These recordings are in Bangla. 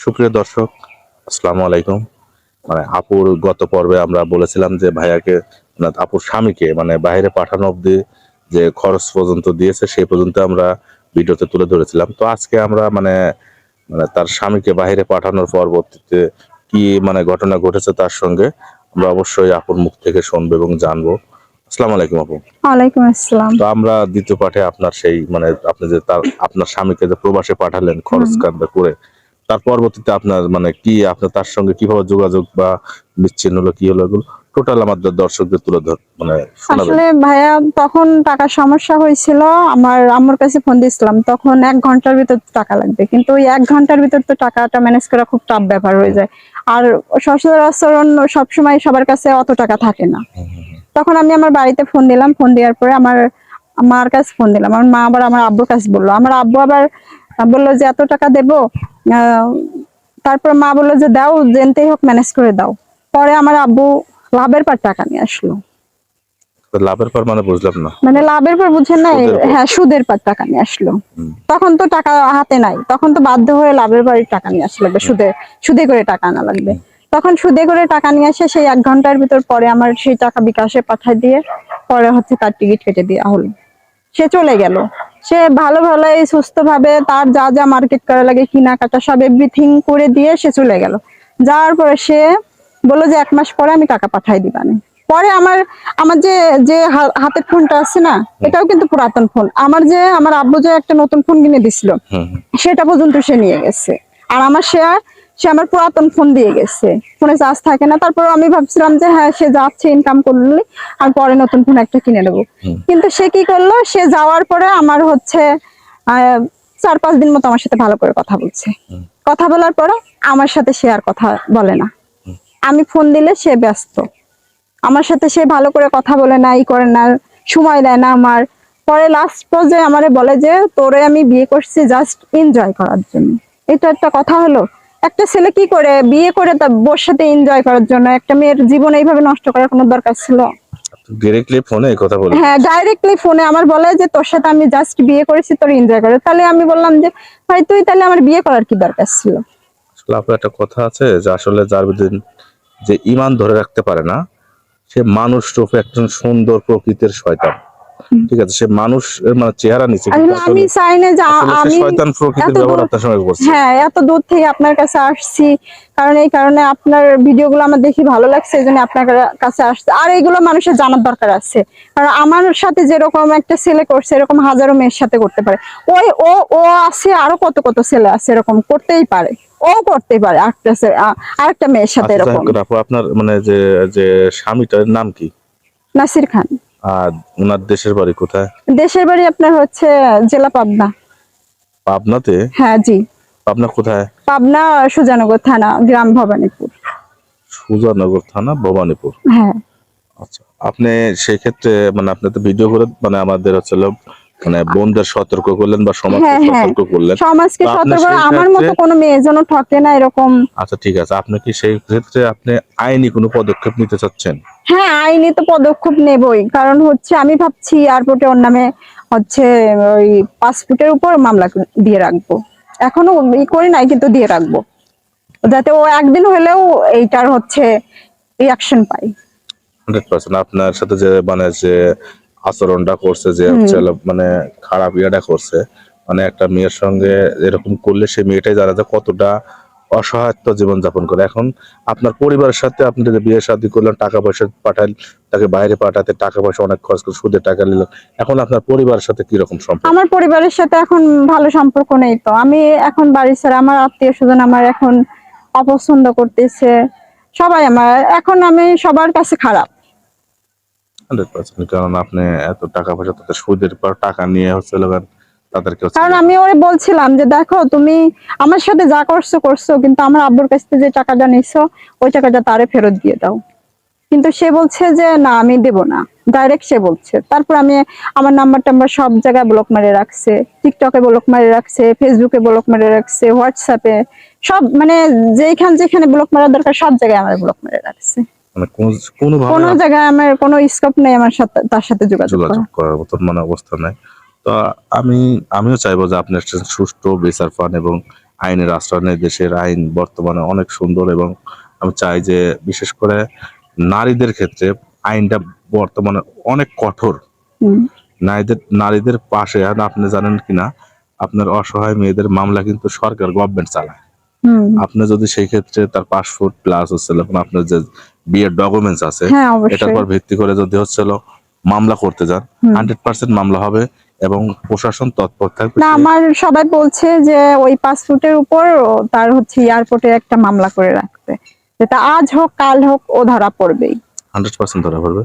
সুপ্রিয় দর্শক, আসসালামু আলাইকুম। আপুর গত পর্বে আমরা বলেছিলাম যে ভাইয়াকে আপুর স্বামীকে বাইরে পাঠানো অব্দি যে খরচ পর্যন্ত দিয়েছে সেই পর্যন্ত আমরা ভিডিওতে তুলে ধরেছিলাম। তো আজকে আমরা তার স্বামীকে বাইরে পাঠানোর পরবর্তীতে কি ঘটনা ঘটেছে তার সঙ্গে আমরা অবশ্যই আপুর মুখ থেকে শুনবো এবং জানবো। আসসালামু আলাইকুম আপু। ওয়ালাইকুম আসসালাম। তো আমরা দ্বিতীয় পাঠে আপনার সেই আপনি যে আপনার স্বামীকে যে প্রবাসে পাঠালেন খরচ কাটবে করে, তার পরবর্তীতে আপনার কি আপনার তার সঙ্গে কিভাবে যোগাযোগ বা বিচ্ছিন্ন হলো, কি হলো, এগুলো টোটাল আমাদের দর্শকদের তুলে ধর শোনাবেন। আসলে ভাইয়া তখন টাকার সমস্যা হয়েছিল, আমার আম্মুর কাছে ফোন দিয়েছিলাম, তখন 1 ঘন্টার ভিতর টাকা লাগবে, কিন্তু ওই 1 ঘন্টার ভিতর তো টাকাটা ম্যানেজ করা খুব টাফ ব্যাপার হয়ে যায়। আর সচরাচর সবসময় সবার কাছে অত টাকা থাকে না। তখন আমি আমার বাড়িতে ফোন দিলাম, ফোন দেওয়ার পরে আমার মার কাছে ফোন দিলাম, আমার মা আবার আমার আব্বুর কাছে বললো, আমার আব্বু আবার বললো যে এত টাকা দেবো। তারপর মা বললো যে দাও, যেনতেই হোক ম্যানেজ করে দাও। পরে আমার আব্বু লাভের পর টাকা নিয়ে আসলো। লাভের পর বুঝলাম না, লাভের পর বুঝেন না? হ্যাঁ, সুদের পর টাকা নিয়ে আসলো। তখন তো টাকা হাতে নাই, তখন তো বাধ্য হয়ে লাভের পরই টাকা নিয়ে আসলে সুদে করে টাকা আনা লাগবে। তখন সুদে করে টাকা নিয়ে আসে, সেই 1 ঘন্টার ভিতর পরে আমার সেই টাকা বিকাশে পাঠায় দিয়ে পরে তার টিকিট কেটে দেওয়া হলো। সে চলে গেল। সে ভালো সুস্থ ভাবে তার যা যা মার্কেট করা লাগে, কেনাকাটা সব এভরিথিং করে দিয়ে সে চলে গেল। যাওয়ার পরে সে বললো যে 1 মাস পরে আমি টাকা পাঠাই দিবানে। পরে আমার আমার যে যে হাতের ফোনটা আছে না, এটাও কিন্তু পুরাতন ফোন। আমার আব্বু যে একটা নতুন ফোন কিনে দিছিল, সেটা পর্যন্ত সে নিয়ে গেছে। আর সে আমার পুরাতন ফোন দিয়ে গেছে, ফোনে চার্জ থাকে না। তারপর আমি ভাবছিলাম যে হ্যাঁ, সে যাচ্ছে ইনকাম করলে আর পরে নতুন ফোন একটা কিনে নেবো। কিন্তু সে কি করলো, সে যাওয়ার পরে আমার 4-5 দিন মতো আমার সাথে ভালো করে কথা বলছে। কথা বলার পরে আমার সাথে সে আর কথা বলে না। আমি ফোন দিলে সে ব্যস্ত, আমার সাথে সে ভালো করে কথা বলে না, ই করে না, সময় দেয় না আমার। পরে লাস্ট পর্যায়ে আমারে বলে যে তোরে আমি বিয়ে করছি জাস্ট এনজয় করার জন্য। এটা একটা কথা হলো? একটা ছেলে কি করে বিয়ে করে তার বউর সাথে এনজয় করার জন্য? একটা মেয়ের জীবন এইভাবে নষ্ট করার কোনো দরকার ছিল? ডাইরেক্টলি ফোনে কথা বলে? হ্যাঁ, ডাইরেক্টলি ফোনে আমার বলে যে তোর সাথে আমি জাস্ট বিয়ে করেছি, তোর এনজয় করে। তাহলে আমি বললাম যে ভাই, তুই তাহলে আমার বিয়ে করার কি দরকার ছিল? আসলে আপনার একটা কথা আছে যে আসলে যার ভিতরে যে ঈমান ধরে রাখতে পারে না, সে মানুষ রূপে একজন সুন্দর প্রকৃতির শয়তান। ঠিক আছে, সে মানুষ চেহারা নিচে, আমি চাই না যে আমি শয়তান প্রকৃতির ব্যবহার আপনার সঙ্গে করছে। হ্যাঁ, এত দূর থেকে আপনার কাছে আসছি, কারণ এই কারণে আপনার ভিডিওগুলো আমার দেখি ভালো লাগছে, এই জন্য আপনার কাছে আসছে। আর এইগুলো মানুষের জানার দরকার আছে, কারণ আমার সাথে যেরকম একটা ছেলে করছে, এরকম হাজারো মেয়ের সাথে করতে পারে। ও আছে, আরো কত কত ছেলে আছে এরকম করতেই পারে, ও করতে পারে আরেকটা মেয়ের সাথে এরকম। আপনার যে যে স্বামীটার নাম কি? নাসির খান। আর ওনার দেশের বাড়ি কোথায়? দেশের বাড়ি আপনার জেলা পাবনা। পাবনাতে? হ্যাঁ জি। পাবনা কোথায়? পাবনা সুজানগর থানা, গ্রাম ভবানীপুর। সুজানগর থানা, ভবানীপুর। হ্যাঁ। আচ্ছা, আপনি সেই ক্ষেত্রে আপনি তো ভিডিও করে আমাদের বোনদের সতর্ক করলেন বা সমাজকে সতর্ক করলেন। সমাজকে সতর্ক, আমার মতো কোনো মেয়ে যেন ঠকে না এরকম। আচ্ছা ঠিক আছে, আপনি কি সেই ক্ষেত্রে আপনি আইনি কোনো পদক্ষেপ নিতে চাচ্ছেন? হ্যাঁ, আইনি তো পদক্ষেপ নেবই, কারণ আমি ভাবছি এয়ারপোর্টে ওর নামে ওই পাসপোর্টের উপর মামলা দিয়ে রাখবো। এখনো করি নাই, কিন্তু দিয়ে রাখবো, যাতে ও একদিন হলেও এইটার রিয়াকশন পাই। 100% আপনার সাথে যে যে আচরণটা করছে, যে খারাপ ইয়েটা করছে, একটা মেয়ের সঙ্গে এরকম করলে সেই মেয়েটাই জানা যায় কতটা অসহায়ত্ব জীবনযাপন করে। এখন আপনার পরিবারের সাথে আপনি যে বিয়ে শাদী করলেন, টাকা পয়সা পাঠান, তাকে বাইরে পাঠাতে টাকা পয়সা অনেক খরচ করে সুদে টাকা নিল, এখন আপনার পরিবারের সাথে কি রকম সম্পর্ক? আমার পরিবারের সাথে এখন ভালো সম্পর্ক নেই। তো আমি এখন বাড়ি ছাড়া, আমার আত্মীয় স্বজন আমার এখন অপছন্দ করতেছে সবাই আমার, এখন আমি সবার কাছে খারাপ। 100%, কারণ আপনি এত টাকা পয়সা তাদের সুদের পর টাকা নিয়ে তাদেরকে কারণ আমি ওরে বলছিলাম যে দেখো, তুমি আমার সাথে যা করছো, কিন্তু আমার আব্বুর কাছ থেকে যে টাকাটা নিছো ওই টাকাটা তারে ফেরত দিয়ে দাও। কিন্তু সে বলছে যে না, আমি দেব না, ডাইরেক্ট সে বলছে। তারপর আমি আমার নাম্বার সব জায়গায় ব্লক মেরে রাখছে, টিকটকে ব্লক মেরে রাখছে, ফেসবুকে ব্লক মেরে রাখছে, হোয়াটসঅ্যাপে সব, যেখানে ব্লক মারা দরকার সব জায়গায় আমার ব্লক মেরে রাখছে। কোনো জায়গায় আমার কোনো স্কোপ নেই আমার সাথে, তার সাথে যোগাযোগ করার মতো অবস্থা নাই। তো আমিও চাইবো যে আপনি একটা সুষ্ঠু বিচার পান এবং আইনের আশ্রয় নেয়। দেশের আইন বর্তমানে অনেক সুন্দর এবং আমি চাই যে বিশেষ করে নারীদের ক্ষেত্রে আইনটা বর্তমানে অনেক কঠোর। হুম। নারীদের পাশে, আর আপনি জানেন কিনা, আপনার অসহায় মেয়েদের মামলা কিন্তু সরকার গভর্নমেন্ট চালায়। হুম। আপনি যদি সেই ক্ষেত্রে তার পাসপোর্ট প্লাস হচ্ছে আপনার যে বিয়ের ডকুমেন্টস আছে হ্যাঁ, এটার অবশ্যই। পর ভিত্তি করে যদি হচ্ছে মামলা করতে যান, হুম। 100% মামলা হবে এবং প্রশাসন তৎপর থাকবে। না, আমার সবাই বলছে যে ওই পাসপোর্টের উপর তার হচ্ছে এয়ারপোর্টে একটা মামলা করে রাখতে, যেটা আজ হোক কাল হোক ও ধরা পড়বেই। 100% ধরা পড়বে।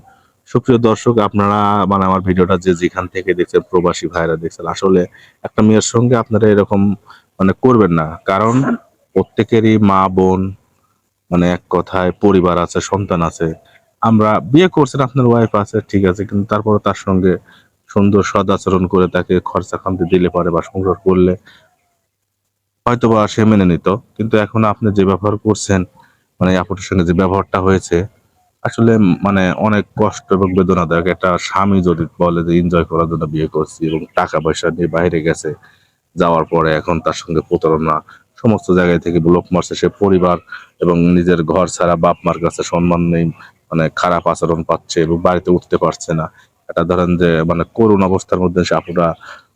সুপ্রিয় দর্শক, আপনারা মানে আমার ভিডিওটা যে যেখান থেকে দেখছেন, প্রবাসী ভাইরা দেখছেন, আসলে একটা মেয়ের সঙ্গে আপনারা এরকম মানে করবেন না, কারণ প্রত্যেকেরই মা বোন মানে এক কথায় পরিবার আছে, সন্তান আছে। আমরা বিয়ে করছেন, আপনার ওয়াইফ আছে, ঠিক আছে, কিন্তু তারপরে তার সঙ্গে সুন্দর সদাচরণ করে তাকে খরচা খামতে দিলে পারে বা সংসার করলে হয়তোবা সে মেনে নিত। কিন্তু এখন আপনি যে ব্যবহার করছেন, মানে আপুটার সঙ্গে যে ব্যবহারটা হয়েছে, আসলে মানে অনেক কষ্ট এবং বেদনাদায়ক। একটা স্বামী যদি বলে যে এনজয় করার জন্য বিয়ে করছি এবং টাকা পয়সা নিয়ে বাইরে গেছে, যাওয়ার পরে এখন তার সঙ্গে প্রতারণা, সমস্ত জায়গায় থেকে ব্লক মারছে, সে পরিবার এবং নিজের ঘর ছাড়া বাপ মার কাছে সম্মান নেই, মানে খারাপ আচরণ পাচ্ছে এবং বাড়িতে উঠতে পারছে না। এটা ধরেন যে মানে করুণ অবস্থার মধ্যে সে আপুরা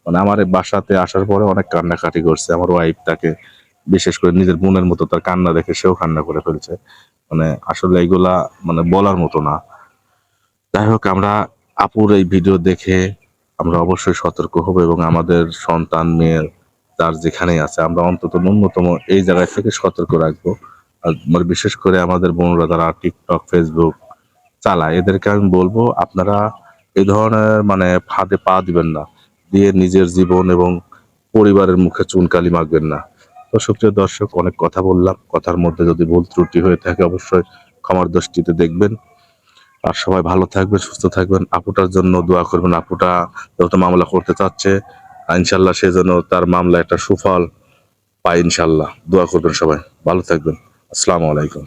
মানে আমার এই বাসাতে আসার পরে অনেক কান্নাকাটি করছে। আমার ওয়াইফ তাকে বিশেষ করে নিজের বোনের মতো তার কান্না দেখে সেও কান্না করে ফেলছে। মানে আসলে এইগুলা মানে বলার মতো না। যাই হোক, আমরা আপুর এই ভিডিও দেখে আমরা অবশ্যই সতর্ক হব এবং আমাদের সন্তান মেয়ের যার যেখানেই আছে আমরা অন্তত ন্যূনতম এই জায়গায় থেকে সতর্ক রাখবো। আর মানে বিশেষ করে আমাদের বোনরা যারা টিকটক ফেসবুক চালায়, এদেরকে আমি বলবো আপনারা এই ধরনের মানে ফাঁদে পা দিবেন না, দিয়ে নিজের জীবন এবং পরিবারের মুখে চুনকালি মাখবেন না। তো সুপ্রিয় দর্শক, অনেক কথা বললাম, কথার মধ্যে যদি ভুল ত্রুটি হয়ে থাকে অবশ্যই ক্ষমার দৃষ্টিতে দেখবেন। আর সবাই ভালো থাকবেন, সুস্থ থাকবেন। আপুটার জন্য দোয়া করবেন। আপুটা যেহেতু মামলা করতে চাচ্ছে, ইনশাল্লাহ সে যেন তার মামলা একটা সুফল পায়, ইনশাল্লাহ দোয়া করবেন। সবাই ভালো থাকবেন। আসসালামু আলাইকুম।